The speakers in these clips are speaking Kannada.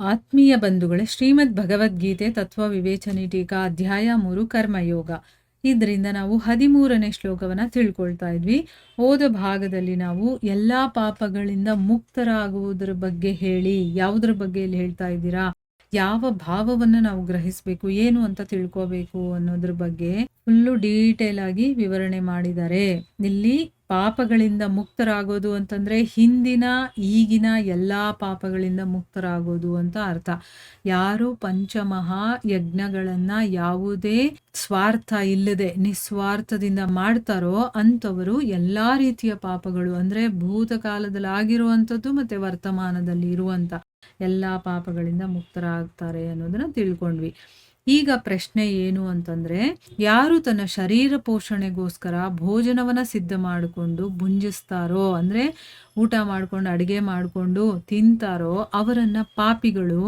ಆತ್ಮೀಯ ಬಂಧುಗಳೇ, ಶ್ರೀಮದ್ ಭಗವದ್ಗೀತೆ ತತ್ವ ವಿವೇಚನೆ ಟೀಕಾ ಅಧ್ಯಾಯ 3 ಕರ್ಮಯೋಗ. ಇದರಿಂದ ನಾವು 13ನೇ ಶ್ಲೋಕವನ್ನು ತಿಳ್ಕೊಳ್ತಾ ಇದ್ವಿ. ಹೋದ ಭಾಗದಲ್ಲಿ ನಾವು ಎಲ್ಲ ಪಾಪಗಳಿಂದ ಮುಕ್ತರಾಗುವುದರ ಬಗ್ಗೆ ಹೇಳಿ, ಯಾವುದ್ರ ಬಗ್ಗೆ ಇಲ್ಲಿ ಹೇಳ್ತಾ ಇದ್ದೀರಾ, ಯಾವ ಭಾವವನ್ನು ನಾವು ಗ್ರಹಿಸಬೇಕು, ಏನು ಅಂತ ತಿಳ್ಕೋಬೇಕು ಅನ್ನೋದ್ರ ಬಗ್ಗೆ ಫುಲ್ಲು ಡೀಟೇಲ್ ಆಗಿ ವಿವರಣೆ ಮಾಡಿದ್ದಾರೆ. ಇಲ್ಲಿ ಪಾಪಗಳಿಂದ ಮುಕ್ತರಾಗೋದು ಅಂತಂದ್ರೆ ಹಿಂದಿನ ಈಗಿನ ಎಲ್ಲಾ ಪಾಪಗಳಿಂದ ಮುಕ್ತರಾಗೋದು ಅಂತ ಅರ್ಥ. ಯಾರು ಪಂಚಮಹಾ ಯಜ್ಞಗಳನ್ನ ಯಾವುದೇ ಸ್ವಾರ್ಥ ಇಲ್ಲದೆ ನಿಸ್ವಾರ್ಥದಿಂದ ಮಾಡ್ತಾರೋ ಅಂಥವರು ಎಲ್ಲಾ ರೀತಿಯ ಪಾಪಗಳು ಅಂದ್ರೆ ಭೂತಕಾಲದಲ್ಲಿ ಆಗಿರುವಂಥದ್ದು ಮತ್ತೆ ವರ್ತಮಾನದಲ್ಲಿ ಇರುವಂತ ಎಲ್ಲಾ ಪಾಪಗಳಿಂದ ಮುಕ್ತರಾಗ್ತಾರೆ ಅನ್ನೋದನ್ನ ತಿಳ್ಕೊಂಡ್ವಿ. ಈಗ ಪ್ರಶ್ನೆ ಏನು ಅಂತಂದ್ರೆ, ಯಾರು ತನ್ನ ಶರೀರ ಪೋಷಣೆಗೋಸ್ಕರ ಭೋಜನವನ್ನ ಸಿದ್ಧ ಮಾಡಿಕೊಂಡು ಭುಂಜಿಸ್ತಾರೋ, ಅಂದ್ರೆ ಊಟ ಮಾಡ್ಕೊಂಡು ಅಡಿಗೆ ಮಾಡ್ಕೊಂಡು ತಿಂತಾರೋ ಅವರನ್ನ ಪಾಪಿಗಳು,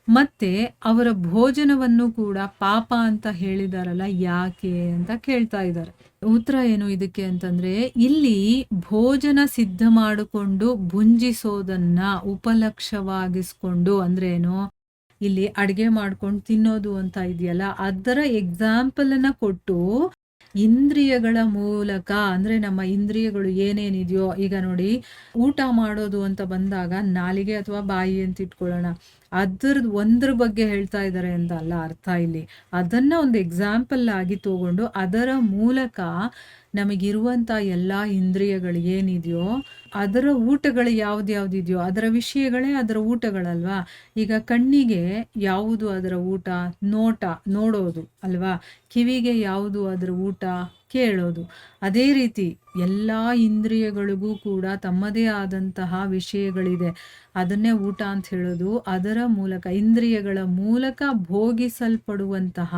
ಮತ್ತೆ ಅವರ ಭೋಜನವನ್ನು ಕೂಡ ಪಾಪ ಅಂತ ಹೇಳಿದಾರಲ್ಲ, ಯಾಕೆ ಅಂತ ಕೇಳ್ತಾ ಇದ್ದಾರೆ. ಉತ್ತರ ಏನು ಇದಕ್ಕೆ ಅಂತಂದ್ರೆ, ಇಲ್ಲಿ ಭೋಜನ ಸಿದ್ಧ ಮಾಡಿಕೊಂಡು ಭುಂಜಿಸೋದನ್ನ ಉಪಲಕ್ಷ್ಯವಾಗಿಸ್ಕೊಂಡು ಅಂದ್ರೆ ಏನು, ಇಲ್ಲಿ ಅಡ್ಗೆ ಮಾಡ್ಕೊಂಡು ತಿನ್ನೋದು ಅಂತ ಇದೆಯಲ್ಲ, ಅದರ ಎಕ್ಸಾಂಪಲ್ ಅನ್ನ ಕೊಟ್ಟು ಇಂದ್ರಿಯಗಳ ಮೂಲಕ, ಅಂದ್ರೆ ನಮ್ಮ ಇಂದ್ರಿಯಗಳು ಏನೇನಿದೆಯೋ, ಈಗ ನೋಡಿ ಊಟ ಮಾಡೋದು ಅಂತ ಬಂದಾಗ ನಾಲಿಗೆ ಅಥವಾ ಬಾಯಿ ಅಂತ ಇಟ್ಕೊಳ್ಳೋಣ, ಒಂದ್ರ ಬಗ್ಗೆ ಹೇಳ್ತಾ ಇದ್ದಾರೆ ಅಂತ ಅಲ್ಲ ಅರ್ಥ. ಇಲ್ಲಿ ಅದನ್ನ ಒಂದು ಎಕ್ಸಾಂಪಲ್ ಆಗಿ ತಗೊಂಡು ಅದರ ಮೂಲಕ ನಮಗಿರುವಂತ ಎಲ್ಲಾ ಇಂದ್ರಿಯಗಳು ಏನಿದೆಯೋ ಅದರ ಊಟಗಳು ಯಾವ್ದ್ಯಾವ್ದಿದೆಯೋ ಅದರ ವಿಷಯಗಳೇ ಅದರ ಊಟಗಳಲ್ವಾ. ಈಗ ಕಣ್ಣಿಗೆ ಯಾವುದು ಅದರ ಊಟ, ನೋಡೋದು ಅಲ್ವಾ. ಕಿವಿಗೆ ಯಾವುದು ಅದರ ಊಟ, ಕೇಳೋದು. ಅದೇ ರೀತಿ ಎಲ್ಲ ಇಂದ್ರಿಯಗಳಿಗೂ ಕೂಡ ತಮ್ಮದೇ ಆದಂತಹ ವಿಷಯಗಳಿದೆ, ಅದನ್ನೇ ಊಟ ಅಂತ ಹೇಳೋದು. ಅದರ ಮೂಲಕ ಇಂದ್ರಿಯಗಳ ಮೂಲಕ ಭೋಗಿಸಲ್ಪಡುವಂತಹ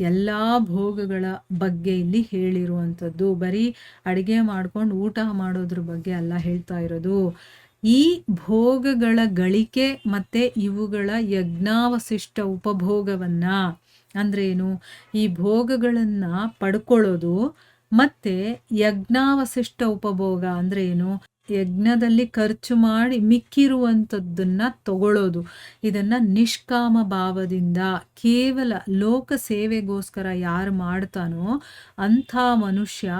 ಎಲ್ಲ ಭೋಗಗಳ ಬಗ್ಗೆ ಇಲ್ಲಿ ಹೇಳಿರುವಂಥದ್ದು. ಬರೀ ಅಡಿಗೆ ಮಾಡ್ಕೊಂಡು ಊಟ ಮಾಡೋದ್ರ ಬಗ್ಗೆ ಅಲ್ಲ ಹೇಳ್ತಾ ಇರೋದು. ಈ ಭೋಗಗಳ ಗಳಿಕೆ ಮತ್ತೆ ಇವುಗಳ ಯಜ್ಞಾವಶಿಷ್ಟ ಉಪಭೋಗವನ್ನ, ಅಂದ್ರೆ ಏನು, ಈ ಭೋಗಗಳನ್ನ ಪಡ್ಕೊಳ್ಳೋದು ಮತ್ತೆ ಯಜ್ಞಾವಶಿಷ್ಟ ಉಪಭೋಗ ಅಂದ್ರೆ ಏನು, ಯಜ್ಞದಲ್ಲಿ ಖರ್ಚು ಮಾಡಿ ಮಿಕ್ಕಿರುವಂಥದ್ದನ್ನ ತಗೊಳ್ಳೋದು. ಇದನ್ನ ನಿಷ್ಕಾಮ ಭಾವದಿಂದ ಕೇವಲ ಲೋಕ ಸೇವೆಗೋಸ್ಕರ ಯಾರು ಮಾಡ್ತಾನೋ ಅಂಥ ಮನುಷ್ಯ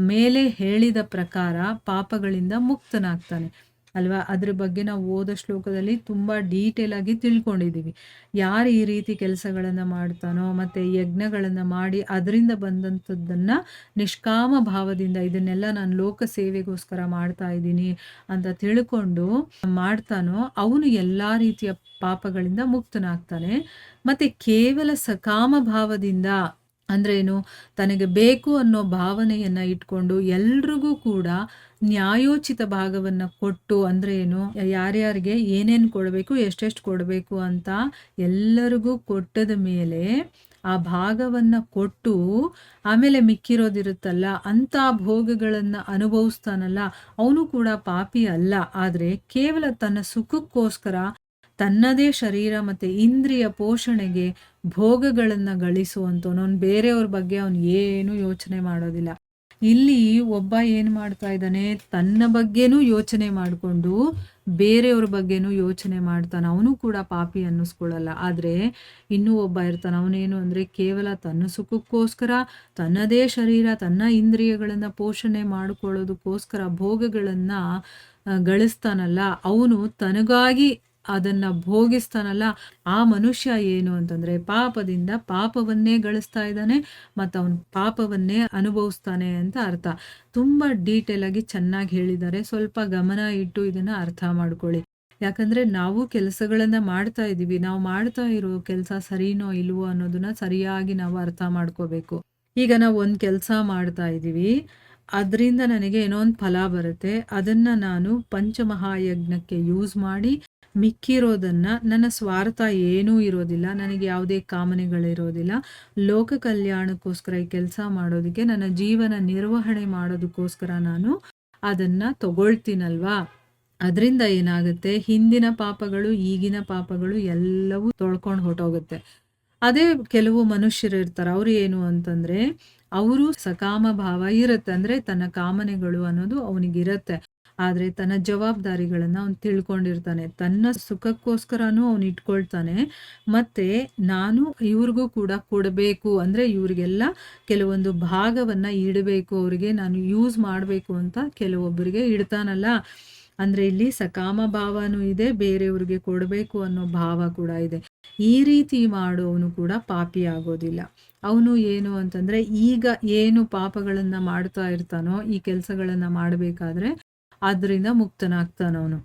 ಮೇಲೆ ಹೇಳಿದ ಪ್ರಕಾರ ಪಾಪಗಳಿಂದ ಮುಕ್ತನಾಗ್ತಾನೆ ಅಲ್ವಾ. ಅದ್ರ ಬಗ್ಗೆ ನಾವು ಓದೋ ಶ್ಲೋಕದಲ್ಲಿ ತುಂಬಾ ಡೀಟೇಲ್ ಆಗಿ ತಿಳ್ಕೊಂಡಿದ್ದೀವಿ. ಯಾರು ಈ ರೀತಿ ಕೆಲಸಗಳನ್ನ ಮಾಡ್ತಾನೋ ಮತ್ತೆ ಯಜ್ಞಗಳನ್ನ ಮಾಡಿ ಅದರಿಂದ ಬಂದಂಥದ್ದನ್ನ ನಿಷ್ಕಾಮ ಭಾವದಿಂದ, ಇದನ್ನೆಲ್ಲ ನಾನು ಲೋಕ ಸೇವೆಗೋಸ್ಕರ ಮಾಡ್ತಾ ಇದ್ದೀನಿ ಅಂತ ತಿಳ್ಕೊಂಡು ಮಾಡ್ತಾನೋ ಅವನು ಎಲ್ಲಾ ರೀತಿಯ ಪಾಪಗಳಿಂದ ಮುಕ್ತನಾಗ್ತಾನೆ. ಮತ್ತೆ ಕೇವಲ ಸಕಾಮ ಭಾವದಿಂದ ಅಂದ್ರೆ ಏನು, ತನಗೆ ಬೇಕು ಅನ್ನೋ ಭಾವನೆಯನ್ನ ಇಟ್ಕೊಂಡು ಎಲ್ರಿಗೂ ಕೂಡ ನ್ಯಾಯೋಚಿತ ಭಾಗವನ್ನ ಕೊಟ್ಟು, ಅಂದ್ರೆ ಏನು, ಯಾರ್ಯಾರಿಗೆ ಏನೇನು ಕೊಡಬೇಕು ಎಷ್ಟೆಷ್ಟು ಕೊಡಬೇಕು ಅಂತ ಎಲ್ಲರಿಗೂ ಕೊಟ್ಟದ ಮೇಲೆ ಆ ಭಾಗವನ್ನ ಕೊಟ್ಟು ಆಮೇಲೆ ಮಿಕ್ಕಿರೋದಿರುತ್ತಲ್ಲ ಅಂತ ಭೋಗಗಳನ್ನ ಅನುಭವಿಸ್ತಾನಲ್ಲ, ಅವನು ಕೂಡ ಪಾಪಿ ಅಲ್ಲ. ಆದ್ರೆ ಕೇವಲ ತನ್ನ ಸುಖಕ್ಕೋಸ್ಕರ ತನ್ನದೇ ಶರೀರ ಮತ್ತೆ ಇಂದ್ರಿಯ ಪೋಷಣೆಗೆ ಭೋಗಗಳನ್ನ ಗಳಿಸುವಂತವನು. ಅವನು ಬೇರೆಯವ್ರ ಬಗ್ಗೆ ಅವನು ಏನು ಯೋಚನೆ ಮಾಡೋದಿಲ್ಲ. ಇಲ್ಲಿ ಒಬ್ಬ ಏನ್ ಮಾಡ್ತಾ ಇದ್ದಾನೆ, ತನ್ನ ಬಗ್ಗೆನೂ ಯೋಚನೆ ಮಾಡಿಕೊಂಡು ಬೇರೆಯವ್ರ ಬಗ್ಗೆನೂ ಯೋಚನೆ ಮಾಡ್ತಾನೆ, ಅವನು ಕೂಡ ಪಾಪಿ ಅನ್ನಿಸ್ಕೊಳ್ಳಲ್ಲ. ಆದ್ರೆ ಇನ್ನೂ ಒಬ್ಬ ಇರ್ತಾನೆ, ಅವನೇನು ಅಂದ್ರೆ ಕೇವಲ ತನ್ನ ಸುಖಕ್ಕೋಸ್ಕರ ತನ್ನದೇ ಶರೀರ ತನ್ನ ಇಂದ್ರಿಯಗಳನ್ನ ಪೋಷಣೆ ಮಾಡಿಕೊಳ್ಳೋದಕ್ಕೋಸ್ಕರ ಭೋಗಗಳನ್ನ ಗಳಿಸ್ತಾನಲ್ಲ, ಅವನು ತನಗಾಗಿ ಅದನ್ನ ಭೋಗಿಸ್ತಾನಲ್ಲ, ಆ ಮನುಷ್ಯ ಏನು ಅಂತಂದ್ರೆ ಪಾಪದಿಂದ ಪಾಪವನ್ನೇ ಗಳಿಸ್ತಾ ಇದ್ದಾನೆ ಮತ್ತು ಅವನು ಪಾಪವನ್ನೇ ಅನುಭವಿಸ್ತಾನೆ ಅಂತ ಅರ್ಥ. ತುಂಬಾ ಡೀಟೇಲ್ ಆಗಿ ಚೆನ್ನಾಗಿ ಹೇಳಿದ್ದಾರೆ. ಸ್ವಲ್ಪ ಗಮನ ಇಟ್ಟು ಇದನ್ನ ಅರ್ಥ ಮಾಡ್ಕೊಳ್ಳಿ. ಯಾಕಂದ್ರೆ ನಾವು ಕೆಲಸಗಳನ್ನ ಮಾಡ್ತಾ ಇದೀವಿ, ನಾವು ಮಾಡ್ತಾ ಇರೋ ಕೆಲಸ ಸರಿನೋ ಇಲ್ವೋ ಅನ್ನೋದನ್ನ ಸರಿಯಾಗಿ ನಾವು ಅರ್ಥ ಮಾಡ್ಕೋಬೇಕು. ಈಗ ನಾವು ಒಂದು ಕೆಲಸ ಮಾಡ್ತಾ ಇದೀವಿ, ಅದರಿಂದ ನನಗೆ ಏನೋ ಒಂದು ಫಲ ಬರುತ್ತೆ, ಅದನ್ನ ನಾನು ಪಂಚಮಹಾಯಜ್ಞಕ್ಕೆ ಯೂಸ್ ಮಾಡಿ ಮಿಕ್ಕಿರೋದನ್ನ, ನನ್ನ ಸ್ವಾರ್ಥ ಏನೂ ಇರೋದಿಲ್ಲ, ನನಗೆ ಯಾವುದೇ ಕಾಮನೆಗಳಿರೋದಿಲ್ಲ, ಲೋಕ ಕಲ್ಯಾಣಕ್ಕೋಸ್ಕರ ಈ ಕೆಲಸ ಮಾಡೋದಕ್ಕೆ, ನನ್ನ ಜೀವನ ನಿರ್ವಹಣೆ ಮಾಡೋದಕ್ಕೋಸ್ಕರ ನಾನು ಅದನ್ನ ತಗೊಳ್ತೀನಲ್ವಾ. ಅದರಿಂದ ಏನಾಗುತ್ತೆ, ಹಿಂದಿನ ಪಾಪಗಳು ಈಗಿನ ಪಾಪಗಳು ಎಲ್ಲವೂ ತೊಳ್ಕೊಂಡು ಹೊಟ್ಟೋಗುತ್ತೆ. ಅದೇ ಕೆಲವು ಮನುಷ್ಯರು ಇರ್ತಾರೆ, ಅವ್ರು ಏನು ಅಂತಂದ್ರೆ ಅವರು ಸಕಾಮ ಭಾವ ಇರುತ್ತೆ, ಅಂದ್ರೆ ತನ್ನ ಕಾಮನೆಗಳು ಅನ್ನೋದು ಅವನಿಗಿರುತ್ತೆ, ಆದರೆ ತನ್ನ ಜವಾಬ್ದಾರಿಗಳನ್ನು ಅವನು ತಿಳ್ಕೊಂಡಿರ್ತಾನೆ. ತನ್ನ ಸುಖಕ್ಕೋಸ್ಕರನೂ ಅವನು ಇಟ್ಕೊಳ್ತಾನೆ. ಮತ್ತು ನಾನು ಇವ್ರಿಗೂ ಕೂಡ ಕೊಡಬೇಕು, ಅಂದರೆ ಇವರಿಗೆಲ್ಲ ಕೆಲವೊಂದು ಭಾಗವನ್ನು ಇಡಬೇಕು, ಅವರಿಗೆ ನಾನು ಯೂಸ್ ಮಾಡಬೇಕು ಅಂತ ಕೆಲವೊಬ್ಬರಿಗೆ ಇಡ್ತಾನಲ್ಲ. ಅಂದರೆ ಇಲ್ಲಿ ಸಕಾಮ ಭಾವನೂ ಇದೆ, ಬೇರೆಯವ್ರಿಗೆ ಕೊಡಬೇಕು ಅನ್ನೋ ಭಾವ ಕೂಡ ಇದೆ. ಈ ರೀತಿ ಮಾಡೋವನು ಕೂಡ ಪಾಪಿ ಆಗೋದಿಲ್ಲ. ಅವನು ಏನು ಅಂತಂದರೆ, ಈಗ ಏನು ಪಾಪಗಳನ್ನು ಮಾಡ್ತಾ ಇರ್ತಾನೋ ಈ ಕೆಲಸಗಳನ್ನು ಮಾಡಬೇಕಾದ್ರೆ ಅದರಿಂದ ಮುಕ್ತನಾಗ್ತಾನವನು.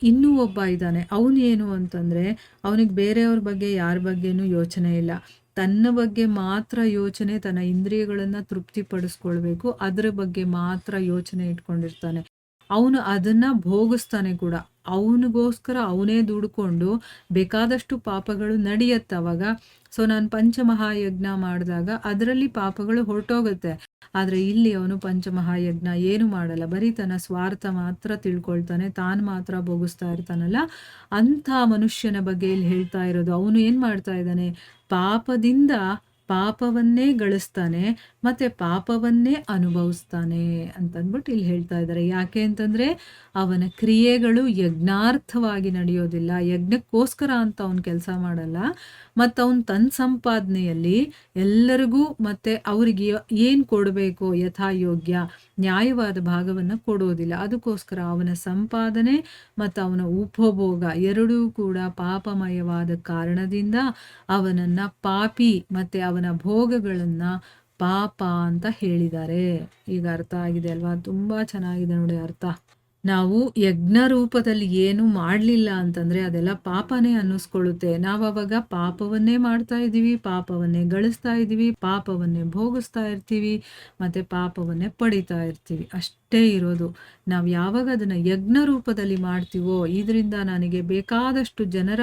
ಇನ್ನೂ ಒಬ್ಬ ಇದ್ದಾನೆ, ಅವನು ಏನು ಅಂತಂದರೆ, ಅವನಿಗೆ ಬೇರೆಯವ್ರ ಬಗ್ಗೆ ಯಾರ ಬಗ್ಗೆನೂ ಯೋಚನೆ ಇಲ್ಲ. ತನ್ನ ಬಗ್ಗೆ ಮಾತ್ರ ಯೋಚನೆ, ತನ್ನ ಇಂದ್ರಿಯಗಳನ್ನು ತೃಪ್ತಿಪಡಿಸ್ಕೊಳ್ಬೇಕು, ಅದರ ಬಗ್ಗೆ ಮಾತ್ರ ಯೋಚನೆ ಇಟ್ಕೊಂಡಿರ್ತಾನೆ. ಅವನು ಅದನ್ನು ಭೋಗಿಸ್ತಾನೆ ಕೂಡ. ಅವನಿಗೋಸ್ಕರ ಅವನೇ ದುಡ್ಕೊಂಡು ಬೇಕಾದಷ್ಟು ಪಾಪಗಳು ನಡೆಯುತ್ತೆ ಅವಾಗ. ಸೊ ನಾನು ಪಂಚಮಹಾಯಜ್ಞ ಮಾಡಿದಾಗ ಅದರಲ್ಲಿ ಪಾಪಗಳು ಹೊರಟೋಗುತ್ತೆ. ಆದರೆ ಇಲ್ಲಿ ಅವನು ಪಂಚಮಹಾಯಜ್ಞ ಏನು ಮಾಡಲ್ಲ, ಬರೀ ತನ್ನ ಸ್ವಾರ್ಥ ಮಾತ್ರ ತಿಳ್ಕೊಳ್ತಾನೆ, ತಾನು ಮಾತ್ರ ಭೋಗಿಸ್ತಾ ಇರ್ತಾನಲ್ಲ. ಅಂಥ ಮನುಷ್ಯನ ಬಗ್ಗೆ ಇಲ್ಲಿ ಹೇಳ್ತಾ ಇರೋದು. ಅವನು ಏನು ಮಾಡ್ತಾ ಇದ್ದಾನೆ, ಪಾಪದಿಂದ ಪಾಪವನ್ನೇ ಗಳಿಸ್ತಾನೆ ಮತ್ತು ಪಾಪವನ್ನೇ ಅನುಭವಿಸ್ತಾನೆ ಅಂತಂದ್ಬಿಟ್ಟು ಇಲ್ಲಿ ಹೇಳ್ತಾ ಇದ್ದಾರೆ. ಯಾಕೆ ಅಂತಂದರೆ ಅವನ ಕ್ರಿಯೆಗಳು ಯಜ್ಞಾರ್ಥವಾಗಿ ನಡೆಯೋದಿಲ್ಲ, ಯಜ್ಞಕ್ಕೋಸ್ಕರ ಅಂತ ಅವನು ಕೆಲಸ ಮಾಡಲ್ಲ. ಮತ್ತು ಅವನು ತನ್ನ ಸಂಪಾದನೆಯಲ್ಲಿ ಎಲ್ಲರಿಗೂ ಮತ್ತು ಅವರಿಗೆ ಏನು ಕೊಡಬೇಕು ಯಥಾಯೋಗ್ಯ ನ್ಯಾಯವಾದ ಭಾಗವನ್ನು ಕೊಡೋದಿಲ್ಲ. ಅದಕ್ಕೋಸ್ಕರ ಅವನ ಸಂಪಾದನೆ ಮತ್ತು ಅವನ ಉಪಭೋಗ ಎರಡೂ ಕೂಡ ಪಾಪಮಯವಾದ ಕಾರಣದಿಂದ ಅವನನ್ನು ಪಾಪಿ ಮತ್ತು ಅವನ ಭೋಗಗಳನ್ನು ಪಾಪ ಅಂತ ಹೇಳಿದ್ದಾರೆ. ಈಗ ಅರ್ಥ ಆಗಿದೆ ಅಲ್ವಾ? ತುಂಬ ಚೆನ್ನಾಗಿದೆ ನೋಡಿ ಅರ್ಥ. ನಾವು ಯಜ್ಞ ರೂಪದಲ್ಲಿ ಏನು ಮಾಡಲಿಲ್ಲ ಅಂತಂದರೆ ಅದೆಲ್ಲ ಪಾಪನೇ ಅನ್ನಿಸ್ಕೊಳ್ಳುತ್ತೆ. ನಾವು ಅವಾಗ ಪಾಪವನ್ನೇ ಮಾಡ್ತಾ ಇದ್ದೀವಿ, ಪಾಪವನ್ನೇ ಗಳಿಸ್ತಾ ಇದ್ದೀವಿ, ಪಾಪವನ್ನೇ ಭೋಗಿಸ್ತಾ ಇರ್ತೀವಿ ಮತ್ತು ಪಾಪವನ್ನೇ ಪಡಿತಾ ಇರ್ತೀವಿ. ಅಷ್ಟೇ ಇರೋದು. ನಾವು ಯಾವಾಗ ಅದನ್ನು ಯಜ್ಞ ರೂಪದಲ್ಲಿ ಮಾಡ್ತೀವೋ, ಇದರಿಂದ ನನಗೆ ಬೇಕಾದಷ್ಟು ಜನರ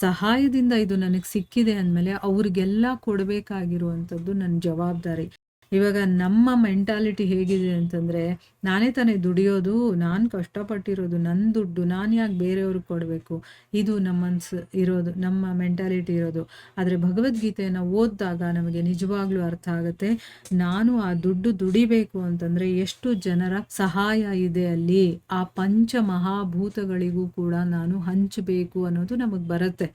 ಸಹಾಯದಿಂದ ಇದು ನನಗೆ ಸಿಕ್ಕಿದೆ ಅಂದಮೇಲೆ ಅವ್ರಿಗೆಲ್ಲ ಕೊಡಬೇಕಾಗಿರುವಂಥದ್ದು ನನ್ನ ಜವಾಬ್ದಾರಿ. ಇವಾಗ ನಮ್ಮ ಮೆಂಟಾಲಿಟಿ ಹೇಗಿದೆ ಅಂತಂದರೆ, ನಾನೇ ತಾನೇ ದುಡಿಯೋದು, ನಾನು ಕಷ್ಟಪಟ್ಟಿರೋದು, ನನ್ನ ದುಡ್ಡು, ನಾನು ಯಾಕೆ ಬೇರೆಯವ್ರಿಗೆ ಕೊಡಬೇಕು, ಇದು ನಮ್ಮ ಮನಸ್ಸು ಇರೋದು, ನಮ್ಮ ಮೆಂಟಾಲಿಟಿ ಇರೋದು. ಆದರೆ ಭಗವದ್ಗೀತೆಯನ್ನು ಓದಿದಾಗ ನಮಗೆ ನಿಜವಾಗ್ಲೂ ಅರ್ಥ ಆಗುತ್ತೆ, ನಾನು ಆ ದುಡ್ಡು ದುಡಿಬೇಕು ಅಂತಂದರೆ ಎಷ್ಟು ಜನರ ಸಹಾಯ ಇದೆ ಅಲ್ಲಿ, ಆ ಪಂಚ ಮಹಾಭೂತಗಳಿಗೂ ಕೂಡ ನಾನು ಹಂಚಬೇಕು ಅನ್ನೋದು ನಮಗೆ ಬರುತ್ತೆ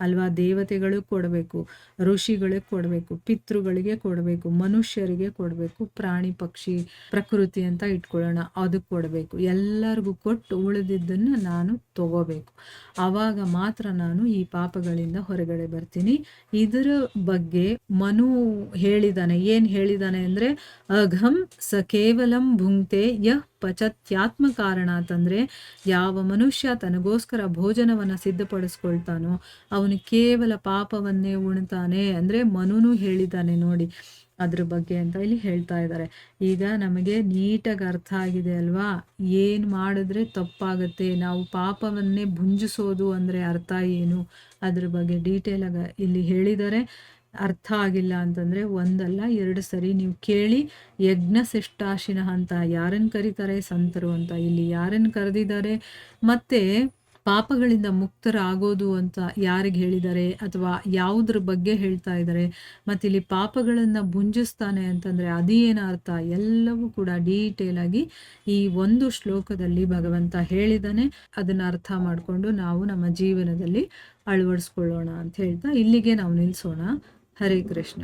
ಅಲ್ವಾ? ದೇವತೆಗಳಿಗೆ ಕೊಡಬೇಕು, ಋಷಿಗಳಿಗೆ ಕೊಡಬೇಕು, ಪಿತೃಗಳಿಗೆ ಕೊಡಬೇಕು, ಮನುಷ್ಯರಿಗೆ ಕೊಡಬೇಕು, ಪ್ರಾಣಿ ಪಕ್ಷಿ ಪ್ರಕೃತಿ ಅಂತ ಇಟ್ಕೊಳ್ಳೋಣ ಅದಕ್ಕೆ ಕೊಡಬೇಕು, ಎಲ್ಲರಿಗೂ ಕೊಟ್ಟು ಉಳಿದಿದ್ದನ್ನು ನಾನು ತಗೋಬೇಕು. ಆವಾಗ ಮಾತ್ರ ನಾನು ಈ ಪಾಪಗಳಿಂದ ಹೊರಗಡೆ ಬರ್ತೀನಿ. ಇದರ ಬಗ್ಗೆ ಮನು ಹೇಳಿದಾನೆ. ಏನು ಹೇಳಿದಾನೆ ಅಂದರೆ, ಅಘಂ ಸ ಕೇವಲಂ ಭುಂಕ್ತೆ ಯಃ ಪಚತ್ಯಾತ್ಮ ಕಾರಣ ಅಂತಂದರೆ, ಯಾವ ಮನುಷ್ಯ ತನಗೋಸ್ಕರ ಭೋಜನವನ್ನು ಸಿದ್ಧಪಡಿಸ್ಕೊಳ್ತಾನೋ ಅವನು ಕೇವಲ ಪಾಪವನ್ನೇ ಉಣ್ತಾನೆ ಅಂದರೆ ಮನುನು ಹೇಳಿದ್ದಾನೆ ನೋಡಿ ಅದ್ರ ಬಗ್ಗೆ ಅಂತ ಇಲ್ಲಿ ಹೇಳ್ತಾ ಇದ್ದಾರೆ. ಈಗ ನಮಗೆ ನೀಟಾಗಿ ಅರ್ಥ ಆಗಿದೆ ಅಲ್ವಾ, ಏನು ಮಾಡಿದ್ರೆ ತಪ್ಪಾಗತ್ತೆ, ನಾವು ಪಾಪವನ್ನೇ ಭುಂಜಿಸೋದು ಅಂದರೆ ಅರ್ಥ ಏನು, ಅದ್ರ ಬಗ್ಗೆ ಡೀಟೇಲಾಗಿ ಇಲ್ಲಿ ಹೇಳಿದ್ದಾರೆ. ಅರ್ಥ ಆಗಿಲ್ಲ ಅಂತಂದರೆ ಒಂದಲ್ಲ ಎರಡು ಸರಿ ನೀವು ಕೇಳಿ. ಯಜ್ಞ ಶಿಷ್ಟಾಶಿನ ಅಂತ ಯಾರನ್ನು ಕರೀತಾರೆ, ಸಂತರು ಅಂತ ಇಲ್ಲಿ ಯಾರನ್ನು ಕರೆದಿದ್ದಾರೆ, ಮತ್ತು ಪಾಪಗಳಿಂದ ಮುಕ್ತರಾಗೋದು ಅಂತ ಯಾರಿಗೆ ಹೇಳಿದ್ದಾರೆ ಅಥವಾ ಯಾವುದ್ರ ಬಗ್ಗೆ ಹೇಳ್ತಾ ಇದ್ದಾರೆ, ಮತ್ತು ಇಲ್ಲಿ ಪಾಪಗಳನ್ನು ಭುಂಜಿಸ್ತಾನೆ ಅಂತಂದರೆ ಅದೇನು ಅರ್ಥ, ಎಲ್ಲವೂ ಕೂಡ ಡೀಟೇಲಾಗಿ ಈ ಒಂದು ಶ್ಲೋಕದಲ್ಲಿ ಭಗವಂತ ಹೇಳಿದ್ದಾನೆ. ಅದನ್ನು ಅರ್ಥ ಮಾಡಿಕೊಂಡು ನಾವು ನಮ್ಮ ಜೀವನದಲ್ಲಿ ಅಳವಡಿಸ್ಕೊಳ್ಳೋಣ ಅಂತ ಹೇಳ್ತಾ ಇಲ್ಲಿಗೆ ನಾವು ನಿಲ್ಲಿಸೋಣ. ಹರೇ ಕೃಷ್ಣ.